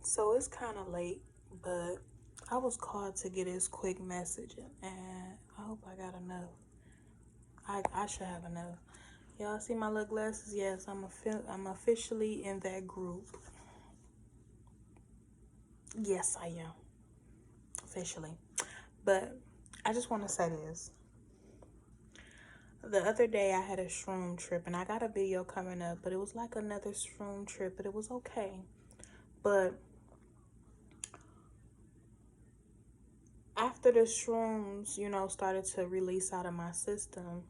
So it's kind of late, but I was called to get this quick message, and I hope I got enough. I should have enough. Y'all see my little glasses? Yes, I'm officially in that group. Yes, I am officially. But I just want to say this. The other day I had a shroom trip, and I got a video coming up, but it was like another shroom trip, but it was okay. But after the shrooms, started to release out of my system,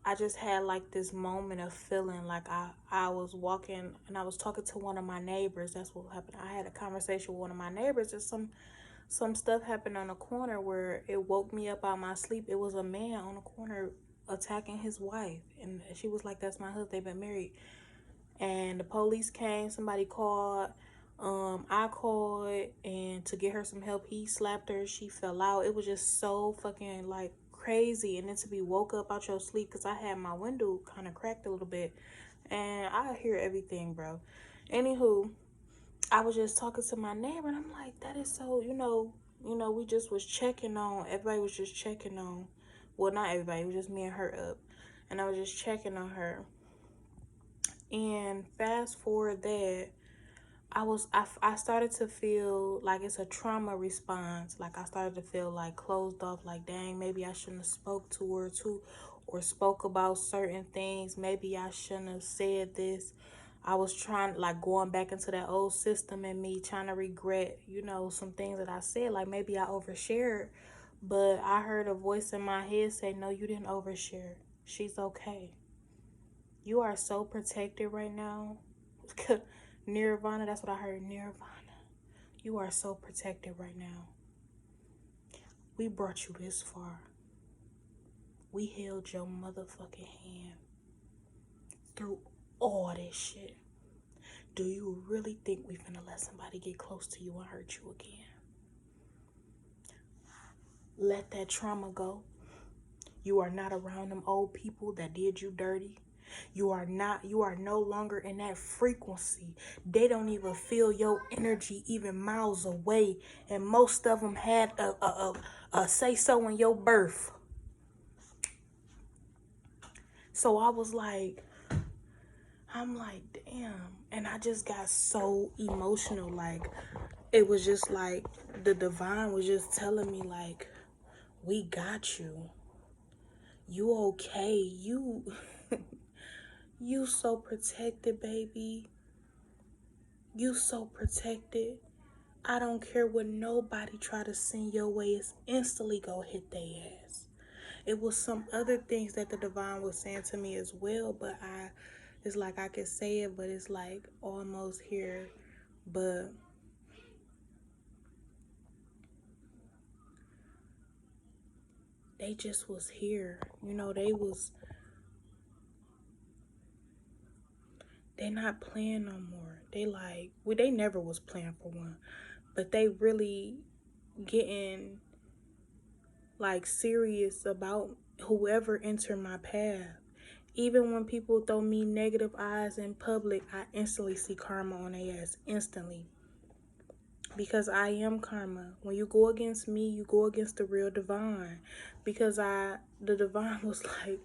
I just had like this moment of feeling like I was walking and I was talking to one of my neighbors. That's what happened. I had a conversation with one of my neighbors, and some stuff happened on the corner where it woke me up out of my sleep. It was a man on the corner attacking his wife, and she was like, "That's my husband. They've been married." And the police came. Somebody called. I called and to get her some help. He slapped her. She fell out. It was just so fucking like crazy. And then to be woke up out your sleep, because I had my window kind of cracked a little bit, and I hear everything, bro. Anywho, I was just talking to my neighbor, and I'm like, that is so, we just was checking on. Everybody was just checking on. Well, not everybody. It was just me and her up, and I was just checking on her. And fast forward that, I started to feel like it's a trauma response. Like I started to feel like closed off, like dang, maybe I shouldn't have spoke to her too, or spoke about certain things. Maybe I shouldn't have said this. I was trying, like, going back into that old system and me trying to regret, some things that I said. Like maybe I overshared, but I heard a voice in my head say, no, you didn't overshare. She's okay. You are so protected right now. Nirvana, that's what I heard. Nirvana. You are so protected right now. We brought you this far. We held your motherfucking hand through all this shit. Do you really think we finna let somebody get close to you and hurt you again? Let that trauma go. You are not around them old people that did you dirty. You are no longer in that frequency. They don't even feel your energy even miles away. And most of them had a say so in your birth. So I'm like, damn. And I just got so emotional. Like, it was just like the divine was just telling me, like, we got you. You okay. You so protected, baby. You so protected. I don't care what nobody try to send your way. It's instantly go hit their ass. It was some other things that the divine was saying to me as well, but it's like I could say it, but it's like almost here. But they just was here. They not playing no more. They never was playing for one, but they really getting like serious about whoever enter my path. Even when people throw me negative eyes in public, I instantly see karma on their ass. Instantly. Because I am karma. When you go against me, you go against the real divine. Because the divine was like,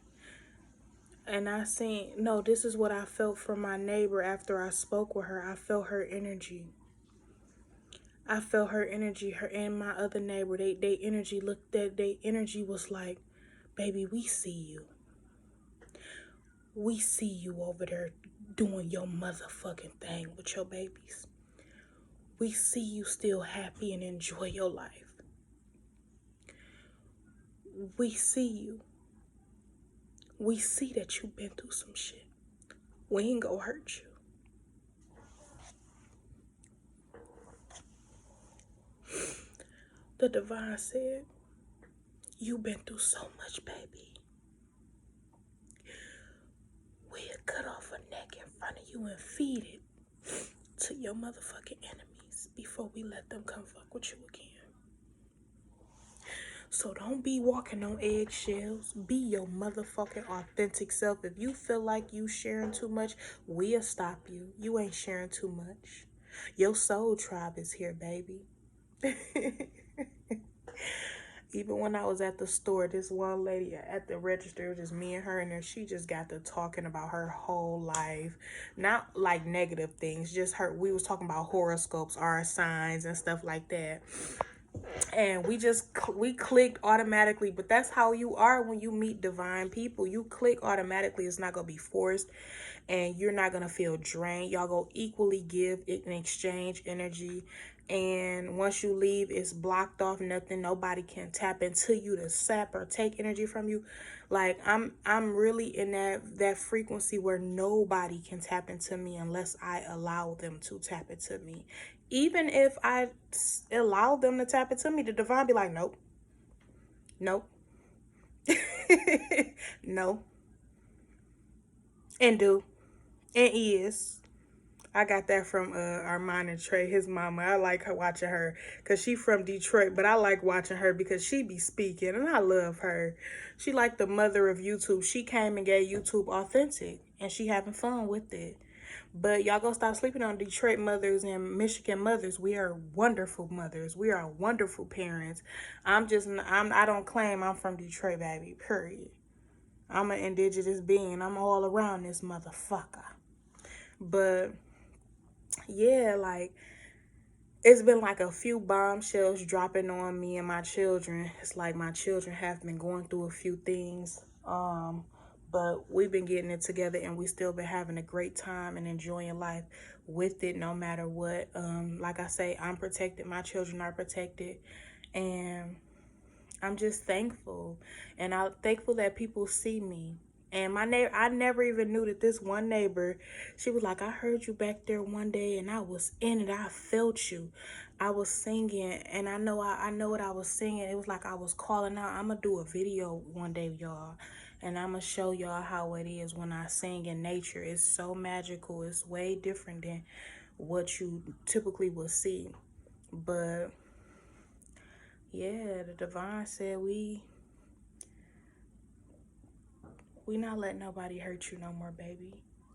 and I seen, no, this is what I felt from my neighbor after I spoke with her. I felt her energy. Her and my other neighbor, they energy looked at, they energy was like, baby, we see you. We see you over there doing your motherfucking thing with your babies. We see you still happy and enjoy your life. We see you. We see that you've been through some shit. We ain't gonna hurt you. The divine said, you've been through so much, baby. We'll cut off a neck in front of you and feed it to your motherfucking enemies before we let them come fuck with you again. So don't be walking on eggshells. Be your motherfucking authentic self. If you feel like you sharing too much, we'll stop you. You ain't sharing too much. Your soul tribe is here, baby. Even when I was at the store, this one lady at the register, it was just me and her, and then she just got to talking about her whole life. Not like negative things, just her. We was talking about horoscopes, our signs, and stuff like that. And we clicked automatically. But that's how you are when you meet divine people. You click automatically. It's not gonna be forced, and you're not gonna feel drained. Y'all go equally give in exchange energy. And once you leave, it's blocked off. Nothing, nobody can tap into you to sap or take energy from you. Like I'm really in that frequency where nobody can tap into me unless I allow them to tap into me. Even if I allow them to tap into me, the divine be like, nope, nope, no, and do, and is. I got that from Armand and Trey, his mama. I like her watching her because she from Detroit, but I like watching her because she be speaking, and I love her. She like the mother of YouTube. She came and gave YouTube authentic, and she having fun with it. But y'all go stop sleeping on Detroit mothers and Michigan mothers. We are wonderful mothers. We are wonderful parents. I don't claim I'm from Detroit, baby, period. I'm an indigenous being. I'm all around this motherfucker. But yeah, like it's been like a few bombshells dropping on me and my children. It's like my children have been going through a few things. But we've been getting it together, and we still been having a great time and enjoying life with it no matter what. Like I say, I'm protected, my children are protected, and I'm just thankful. And I'm thankful that people see me. And my neighbor, I never even knew that this one neighbor, she was like, I heard you back there one day and I was in it. I felt you. I was singing, and I know what I was singing. It was like I was calling out. I'm going to do a video one day, y'all. And I'm going to show y'all how it is when I sing in nature. It's so magical. It's way different than what you typically will see. But yeah, the divine said we not letting nobody hurt you no more, baby.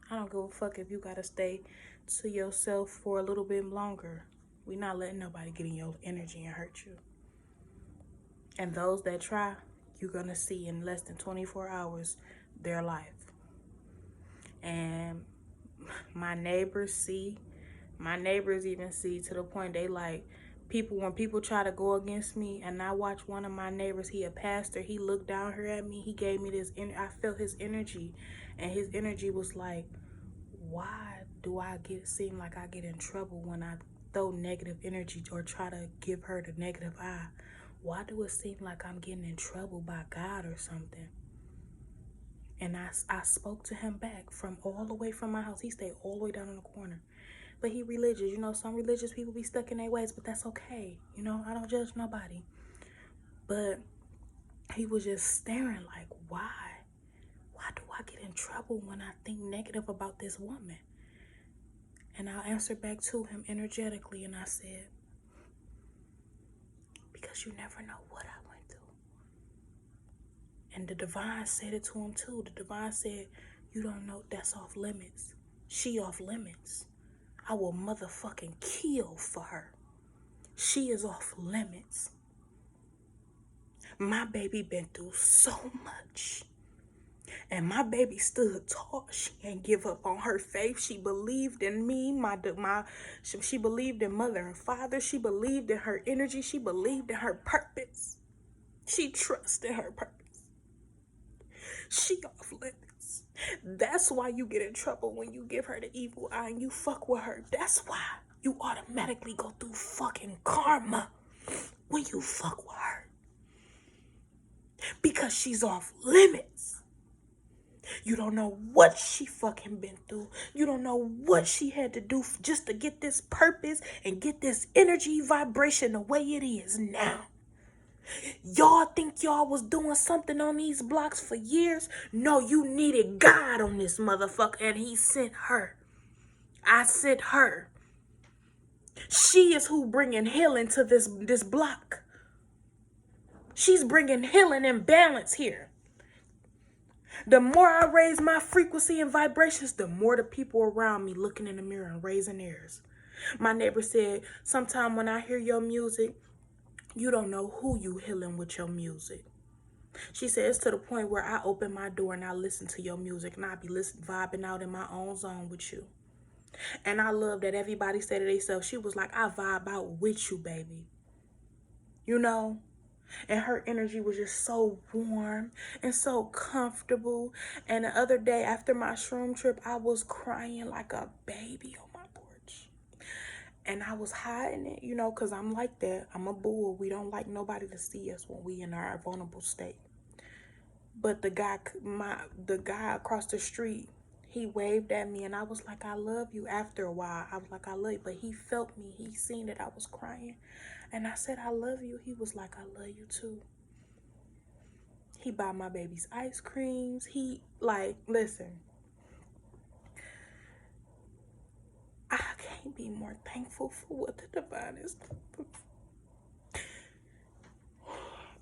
I don't give a fuck if you gotta stay to yourself for a little bit longer. We not letting nobody get in your energy and hurt you. And those that try, you're gonna see in less than 24 hours their life. And my neighbors even see, to the point they like, when people try to go against me, and I watch one of my neighbors, he a pastor, he looked down here at me, he gave me this, I felt his energy, and his energy was like, why do I seem like I get in trouble when I throw negative energy or try to give her the negative eye? Why do it seem like I'm getting in trouble by God or something? And I spoke to him back from all the way from my house. He stayed all the way down in the corner. But he religious. You know, some religious people be stuck in their ways, but that's okay. You know, I don't judge nobody. But he was just staring like, why? Why do I get in trouble when I think negative about this woman? And I answered back to him energetically, and I said, because you never know what I went through. And the divine said it to him too. The divine said, you don't know, that's off limits. She off limits. I will motherfucking kill for her. She is off limits. My baby been through so much. And my baby stood tall. She ain't give up on her faith. She believed in me. She believed in mother and father. She believed in her energy. She believed in her purpose. She trusted her purpose. She off limits. That's why you get in trouble when you give her the evil eye and you fuck with her. That's why you automatically go through fucking karma when you fuck with her. Because she's off limits. You don't know what she fucking been through. You don't know what she had to do just to get this purpose and get this energy vibration the way it is now. Y'all think y'all was doing something on these blocks for years? No, you needed God on this motherfucker, and he sent her. I sent her. She is who bringing healing to this block. She's bringing healing and balance here. The more I raise my frequency and vibrations, the more the people around me looking in the mirror and raising theirs. My neighbor said, sometime when I hear your music, you don't know who you healing with your music. She said, it's to the point where I open my door and I listen to your music and I be vibing out in my own zone with you. And I love that everybody said to themselves, she was like, I vibe out with you, baby. You know? And her energy was just so warm and so comfortable. And the other day after my shroom trip, I was crying like a baby on my porch. And I was hiding it, you know, because I'm like that. I'm a bull. We don't like nobody to see us when we in our vulnerable state. But the guy across the street, he waved at me and I was like, I love you. After a while, I was like, I love you. But he felt me. He seen that I was crying. And I said, I love you. He was like, I love you too. He bought my baby's ice creams. He, like, listen. I can't be more thankful for what the divine is.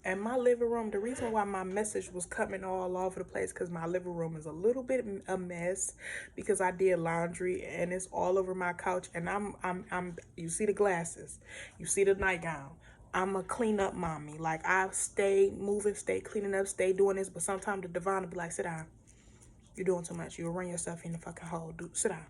And my living room, the reason why my message was coming all over the place, because my living room is a little bit a mess because I did laundry and it's all over my couch. And I'm you see the glasses, you see the nightgown. I'm a clean up mommy. Like, I stay moving, stay cleaning up, stay doing this. But sometimes the divine will be like, sit down. You're doing too much. You'll run yourself in the fucking hole. Dude, sit down.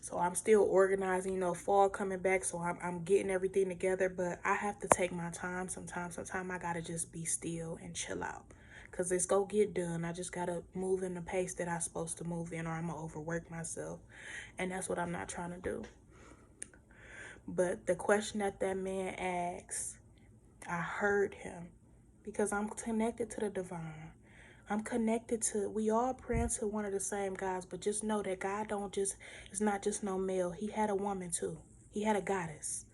So I'm still organizing, you know, fall coming back. So I'm getting everything together, but I have to take my time sometimes. Sometimes I got to just be still and chill out because it's going to get done. I just got to move in the pace that I'm supposed to move in or I'm going to overwork myself. And that's what I'm not trying to do. But the question that man asks, I heard him because I'm connected to the divine. I'm connected to, we all praying to one of the same guys, but just know that God it's not just no male. He had a woman too. He had a goddess.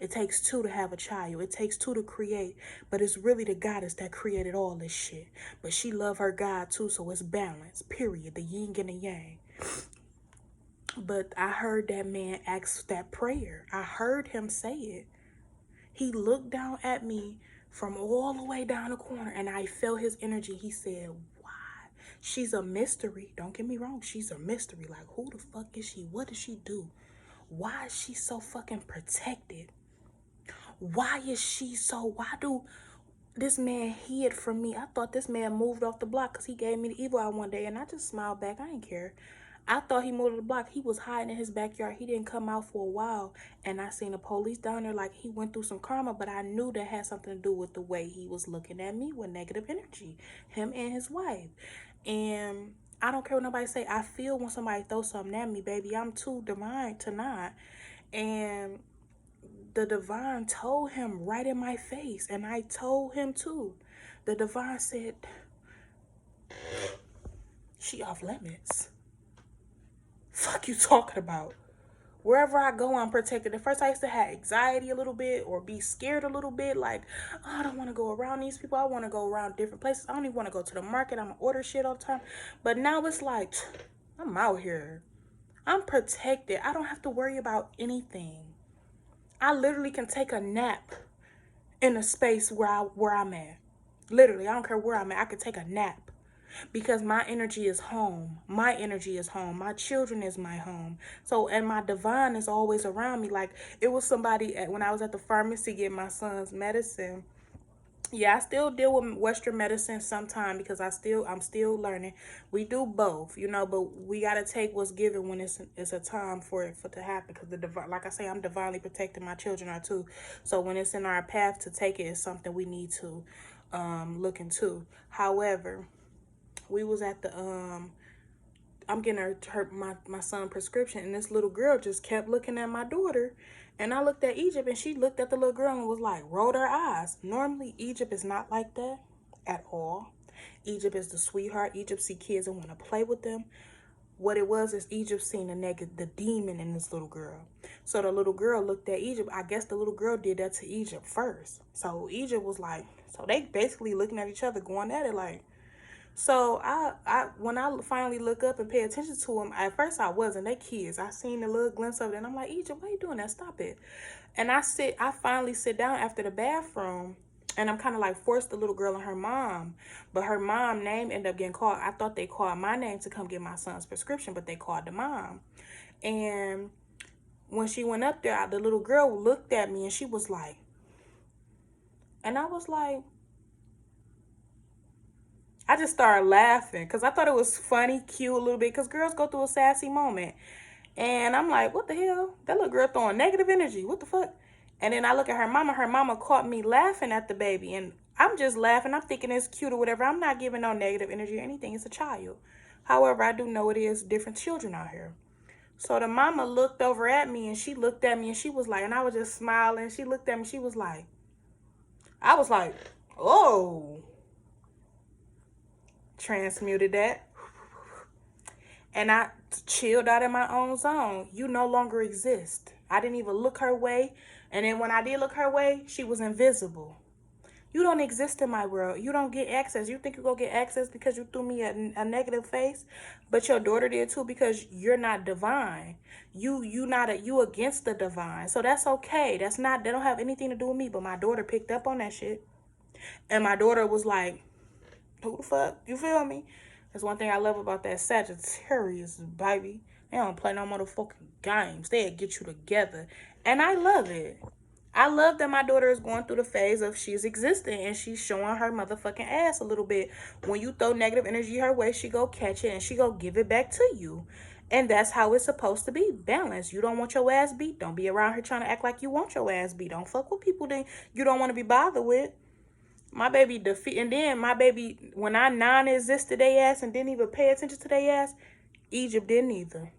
It takes two to have a child. It takes two to create, but it's really the goddess that created all this shit. But she loved her God too, so it's balance, period. The yin and the yang. But I heard that man ask that prayer. I heard him say it. He looked down at me from all the way down the corner and I felt his energy. He said, why? She's a mystery. Don't get me wrong. She's a mystery. Like, who the fuck is she? What does she do? Why is she so fucking protected? Why do this man hid from me? I thought this man moved off the block because he gave me the evil eye one day and I just smiled back. I didn't care. I thought he moved to the block. He was hiding in his backyard. He didn't come out for a while. And I seen the police down there like he went through some karma. But I knew that had something to do with the way he was looking at me with negative energy. Him and his wife. And I don't care what nobody say. I feel when somebody throws something at me, baby. I'm too divine to not. And the divine told him right in my face. And I told him too. The divine said, she off limits. Fuck you talking about? Wherever I go, I'm protected. At first, I used to have anxiety a little bit or be scared a little bit. Like, oh, I don't want to go around these people. I want to go around different places. I don't even want to go to the market. I'm going to order shit all the time. But now it's like, I'm out here. I'm protected. I don't have to worry about anything. I literally can take a nap in a space where I'm at. Literally, I don't care where I'm at. I could take a nap. Because my energy is home. My energy is home. My children is my home. So, and my divine is always around me. Like, it was somebody when I was at the pharmacy getting my son's medicine. Yeah, I still deal with Western medicine sometime because I'm still learning. We do both, you know, but we got to take what's given when it's a time for it to happen. Because the divine, like I say, I'm divinely protecting. My children are too. So when it's in our path to take it, it's something we need to look into. However, we was at the I'm getting my son prescription, and this little girl just kept looking at my daughter, and I looked at Egypt and she looked at the little girl and was like, rolled her eyes. Normally Egypt is not like that at all. Egypt is the sweetheart. Egypt see kids and want to play with them. What it was is Egypt seen the demon in this little girl. So the little girl looked at Egypt. I guess the little girl did that to Egypt first. So Egypt was like, so they basically looking at each other going at it like. So when I finally look up and pay attention to them, at first I wasn't. They kids. I seen a little glimpse of it, and I'm like, Egypt, why you doing that? Stop it. And I finally sit down after the bathroom, and I'm kind of like forced the little girl and her mom. But her mom name ended up getting called. I thought they called my name to come get my son's prescription, but they called the mom. And when she went up there, the little girl looked at me and she was like, and I was like, I just started laughing because I thought it was funny, cute a little bit, because girls go through a sassy moment. And I'm like, what the hell? That little girl throwing negative energy. What the fuck? And then I look at her mama. Her mama caught me laughing at the baby. And I'm just laughing. I'm thinking it's cute or whatever. I'm not giving no negative energy or anything. It's a child. However, I do know it is different children out here. So the mama looked over at me and she looked at me and she was like, and I was just smiling. She looked at me. She was like, I was like, oh, transmuted that. And I chilled out in my own zone. You no longer exist. I didn't even look her way. And then when I did look her way, she was invisible. You don't exist in my world. You don't get access. You think you go get access because you threw me a negative face, but your daughter did too because you're not divine. You against the divine. So that's okay. That's not, they don't have anything to do with me. But my daughter picked up on that shit, and my daughter was like, "Who the fuck?" You feel me? That's one thing I love about that Sagittarius, baby. They don't play no motherfucking games. They'll get you together. And I love it. I love that my daughter is going through the phase of she's existing and she's showing her motherfucking ass a little bit. When you throw negative energy her way, she go catch it and she go give it back to you. And that's how it's supposed to be. Balanced. You don't want your ass beat. Don't be around here trying to act like you want your ass beat. Don't fuck with people that you don't want to be bothered with. My baby and then my baby, when I non-existed they ass and didn't even pay attention to they ass, Egypt didn't either.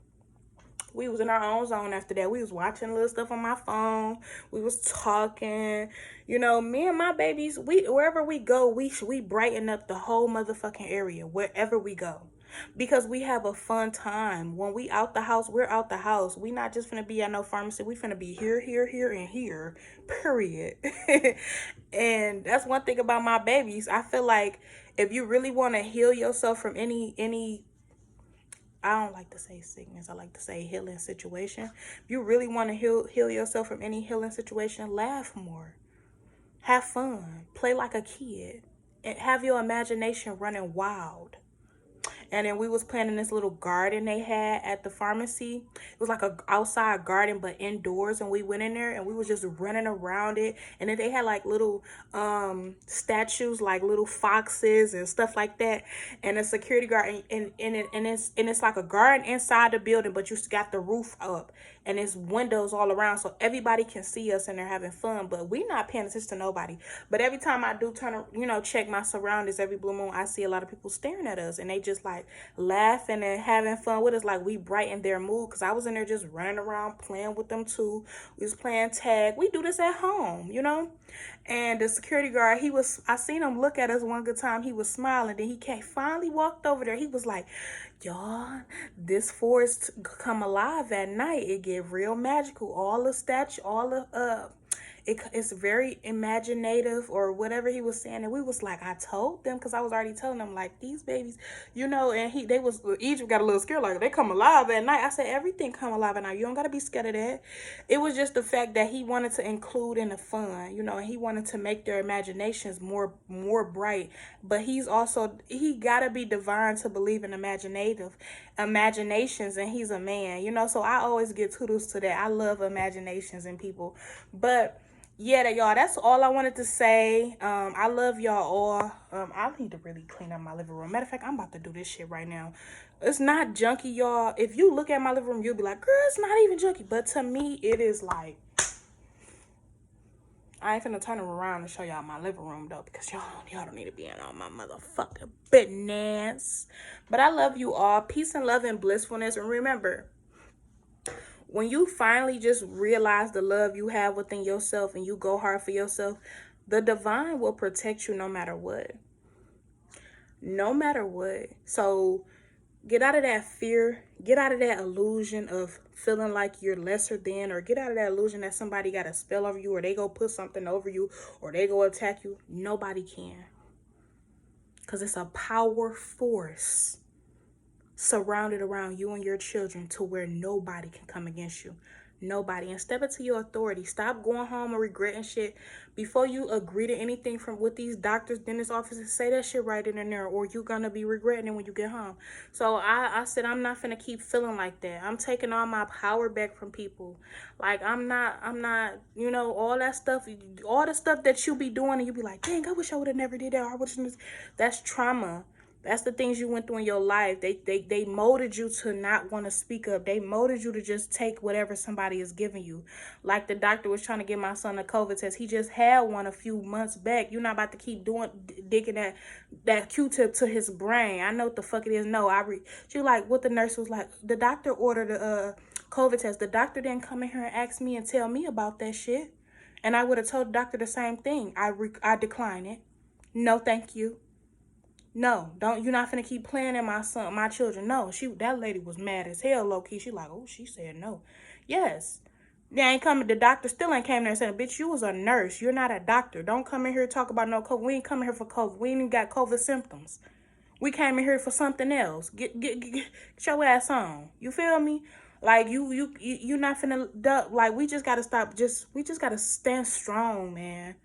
We was in our own zone after that. We was watching little stuff on my phone. We was talking. You know, me and my babies, wherever we go, we brighten up the whole motherfucking area, wherever we go. Because we have a fun time. When we out the house, we're out the house. We not just finna be at no pharmacy. We finna be here, here, here, and here. Period. And that's one thing about my babies. I feel like if you really want to heal yourself from any I don't like to say sickness, I like to say healing situation. If you really want to heal yourself from any healing situation, laugh more. Have fun. Play like a kid. And have your imagination running wild. And then we was planting this little garden they had at the pharmacy. It was like a outside garden but indoors, and we went in there and we was just running around it. And then they had like little statues, like little foxes and stuff like that, and a security guard, and it's like a garden inside the building, but you got the roof up and it's windows all around so everybody can see us and they're having fun. But we not paying attention to nobody. But every time I do turn, check my surroundings every blue moon, I see a lot of people staring at us and they just like laughing and having fun with us, like we brighten their mood. Because I was in there just running around playing with them too. We was playing tag. We do this at home, And the security guard, I seen him look at us one good time. He was smiling. Then finally walked over there. He was like, y'all, this forest come alive at night. It get real magical. All the statue, all the it's very imaginative or whatever he was saying. And we was like, I told them, because I was already telling them, like, these babies, and Egypt got a little scared, like, they come alive at night. I said, everything come alive at night. You don't got to be scared of that. It was just the fact that he wanted to include in the fun, and he wanted to make their imaginations more bright. But he got to be divine to believe in imaginations, and he's a man, so I always give kudos to that. I love imaginations in people. But yeah, y'all, that's all I wanted to say. I love y'all all. I need to really clean up my living room. Matter of fact, I'm about to do this shit right now. It's not junky, y'all. If you look at my living room, you'll be like, girl, it's not even junky. But to me, it is like, I ain't finna turn it around and show y'all my living room, though, because y'all don't need to be in all my motherfucking business. But I love you all. Peace and love and blissfulness. And remember, when you finally just realize the love you have within yourself and you go hard for yourself, the divine will protect you no matter what. No matter what. So get out of that fear. Get out of that illusion of feeling like you're lesser than, or get out of that illusion that somebody got a spell over you, or they go put something over you, or they go attack you. Nobody can. Because it's a power force surrounded around you and your children to where nobody can come against you. Nobody. And step into your authority. Stop going home and regretting shit. Before you agree to anything from what these doctors, dentist offices, say that shit right in there, or you're gonna be regretting it when you get home. So I said I'm not finna keep feeling like that. I'm taking all my power back from people. Like I'm not, all that stuff, all the stuff that you be doing, and you be like, dang, I wish I would have never did that. Or I wish that's trauma. That's the things you went through in your life. They molded you to not want to speak up. They molded you to just take whatever somebody is giving you. Like the doctor was trying to give my son a COVID test. He just had one a few months back. You're not about to keep digging that Q-tip to his brain. I know what the fuck it is. No, she like what the nurse was like. The doctor ordered a COVID test. The doctor didn't come in here and ask me and tell me about that shit. And I would have told the doctor the same thing. I decline it. No, thank you. No, don't. You're not finna keep playing in my children. No, that lady was mad as hell, low key. She like, oh, she said no. Yes, they ain't coming. The doctor still ain't came there and said, bitch, you was a nurse. You're not a doctor. Don't come in here and talk about no COVID. We ain't coming here for COVID. We ain't even got COVID symptoms. We came in here for something else. Get your ass on. You feel me? Like you not finna duck. Like we just gotta stop. We just gotta stand strong, man.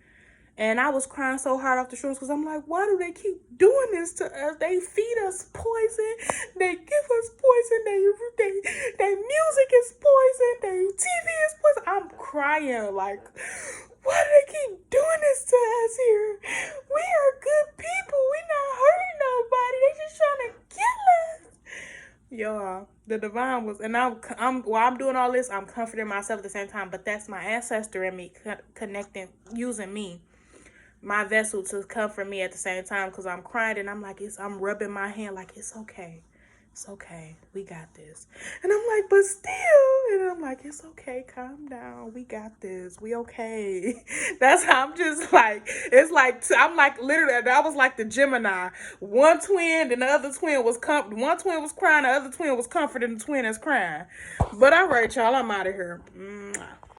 And I was crying so hard off the shrooms because I'm like, why do they keep doing this to us? They feed us poison. They give us poison. They music is poison. They TV is poison. I'm crying like, why do they keep doing this to us here? We are good people. We not hurting nobody. They just trying to kill us. Y'all, the divine was, and while I'm doing all this, I'm comforting myself at the same time. But that's my ancestor and me connecting, using me, my vessel, to comfort me at the same time, because I'm crying and I'm like, I'm rubbing my hand like, it's okay. It's okay. We got this. And I'm like, but still. And I'm like, it's okay. Calm down. We got this. We okay. That's how I'm just like, it's like, I'm like, literally, that was like the Gemini. One twin and the other twin was, one twin was crying, the other twin was comforting the twin that's crying. But all right, y'all, I'm out of here. Mwah.